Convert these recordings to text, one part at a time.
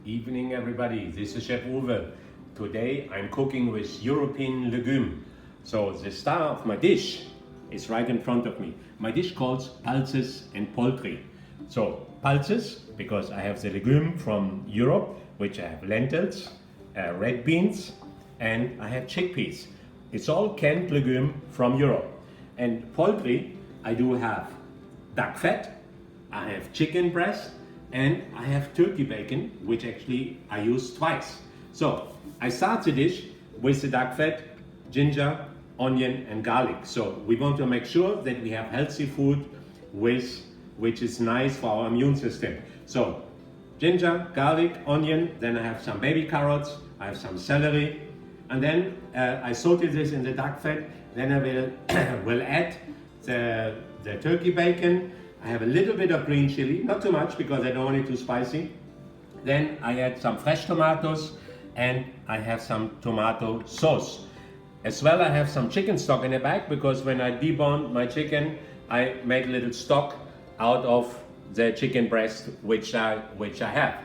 Evening everybody, this is Chef Uwe. Today I'm cooking with European legume. So the star of my dish is right in front of me. My dish calls Pulses and Poultry. So pulses, because I have the legume from Europe, which I have lentils, red beans, and I have chickpeas. It's all canned legume from Europe. And poultry, I do have duck fat, I have chicken breast, and I have turkey bacon, which actually I use twice. So I start the dish with the duck fat, ginger, onion and garlic. So we want to make sure that we have healthy food which is nice for our immune system. So ginger, garlic, onion, then I have some baby carrots, I have some celery, and then I saute this in the duck fat. Then I will add the turkey bacon. I have a little bit of green chili, not too much because I don't want it too spicy. Then I add some fresh tomatoes and I have some tomato sauce. As well, I have some chicken stock in the back because when I deboned my chicken, I made a little stock out of the chicken breast which I have.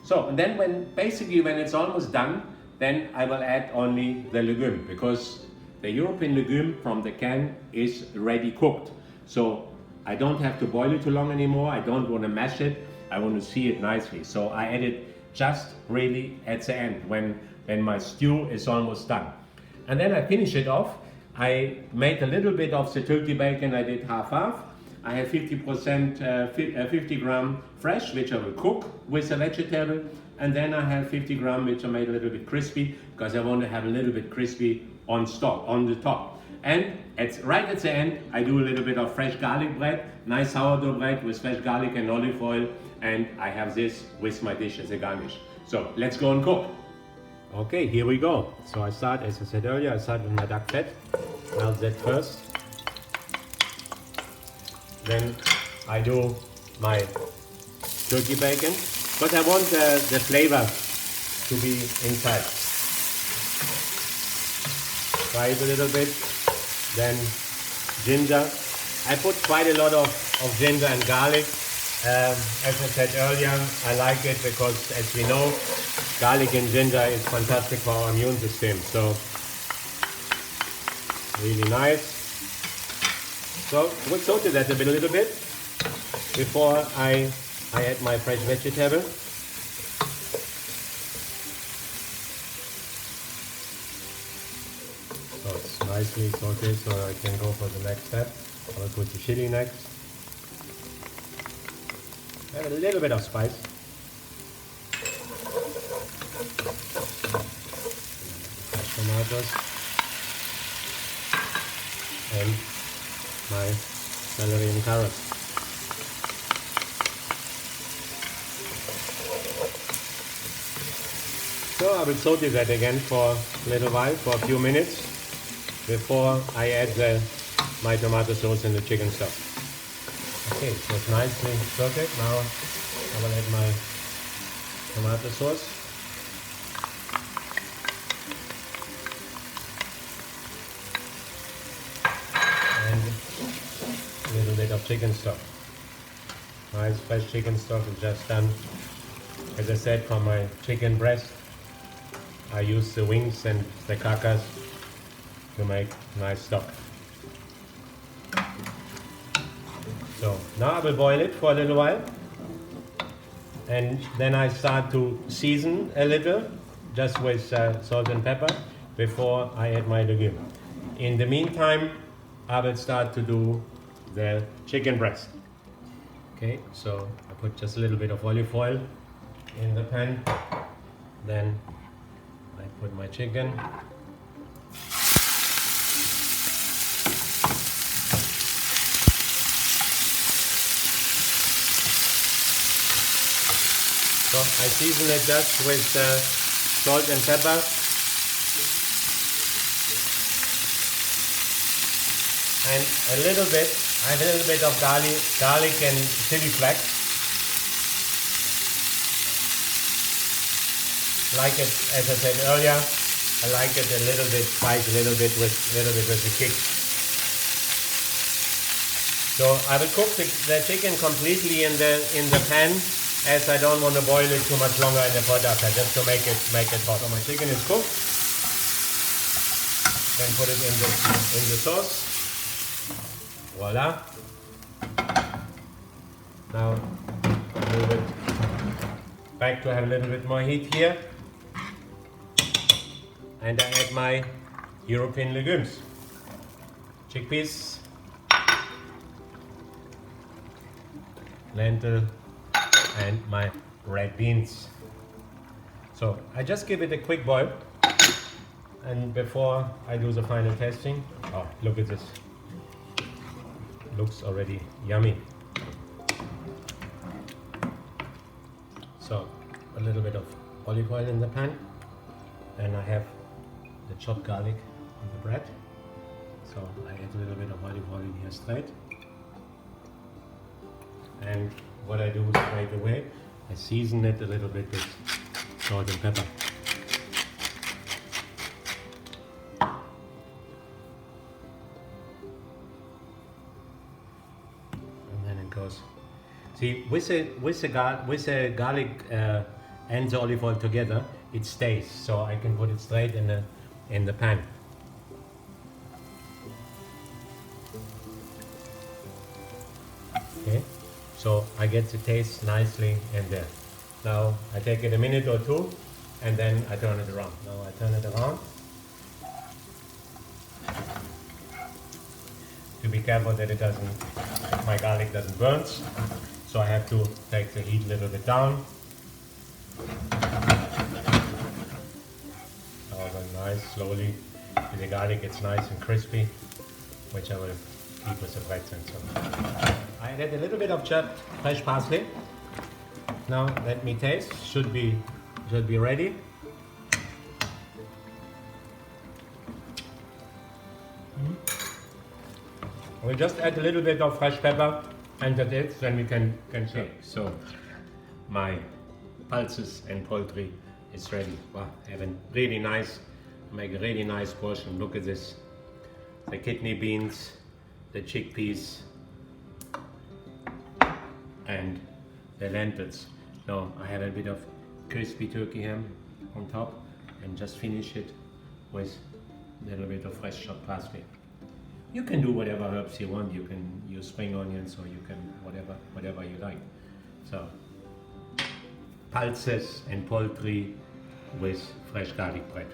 So and then when it's almost done, then I will add only the legume because the European legume from the can is ready cooked. So I don't have to boil it too long anymore. I don't want to mash it. I want to see it nicely. So I add it just really at the end when my stew is almost done. And then I finish it off. I made a little bit of the turkey bacon. I did half. I have 50%, 50 gram fresh, which I will cook with a vegetable. And then I have 50 gram, which I made a little bit crispy because I want to have a little bit crispy on the top. And right at the end, I do a little bit of fresh garlic bread, nice sourdough bread with fresh garlic and olive oil, and I have this with my dish as a garnish. So let's go and cook. Okay, here we go. So I start, as I said earlier, I start with my duck fat. Melt that first. Then I do my turkey bacon, but I want the flavor to be inside. Fry it a little bit. Then ginger. I put quite a lot of ginger and garlic. As I said earlier, I like it because, as we know, garlic and ginger is fantastic for our immune system. So really nice. So we'll saute that a little bit before I add my fresh vegetable. So it's nicely sauteed, so I can go for the next step. I will put the chili next. And a little bit of spice. Fresh tomatoes. And my celery and carrots. So I will saute that again for a little while, for a few minutes, before I add my tomato sauce and the chicken stock. Okay, so it's nicely sauteed. Now I will add my tomato sauce. And a little bit of chicken stock. Nice fresh chicken stock is just done. As I said, from my chicken breast, I use the wings and the carcass to make nice stock. So now I will boil it for a little while, and then I start to season a little, just with salt and pepper, before I add my legume. In the meantime, I will start to do the chicken breast. Okay, so I put just a little bit of olive oil in the pan, then I put my chicken. So I season it just with salt and pepper. And a little bit, I have a little bit of garlic and chili flakes. Like it, as I said earlier, I like it a little bit spicy, a little bit with the kick. So I will cook the chicken completely in the pan as I don't want to boil it too much longer in the pot after, just to make it hot. So my chicken is cooked. Then put it in the sauce. Voila. Now move it back to have a little bit more heat here. And I add my European legumes. Chickpeas, lentil, and my red beans. So I just give it a quick boil, and before I do the final testing, oh, look at this, looks already yummy. So a little bit of olive oil in the pan, and I have the chopped garlic on the bread. So I add a little bit of olive oil in here straight. And what I do straight away, I season it a little bit with salt and pepper. And then it goes. See, with the garlic and the olive oil together, it stays. So I can put it straight in the pan. Okay, so I get the taste nicely in there. Now I take it a minute or two, and then I turn it around. Now I turn it around. To be careful that it doesn't, my garlic doesn't burn. So I have to take the heat a little bit down. Nice, slowly. With the garlic, it's nice and crispy, which I will keep with the breads and so. I added a little bit of chopped fresh parsley. Now let me taste. Should be ready. We'll just add a little bit of fresh pepper, and that's it. Then we can serve. So my pulses and poultry is ready. Wow, I have a really nice, make a really nice portion. Look at this. The kidney beans, the chickpeas, and the lentils. Now I have a bit of crispy turkey ham on top, and just finish it with a little bit of fresh chopped parsley. You can do whatever herbs you want. You can use spring onions, or you can whatever you like. So pulses and poultry with fresh garlic bread.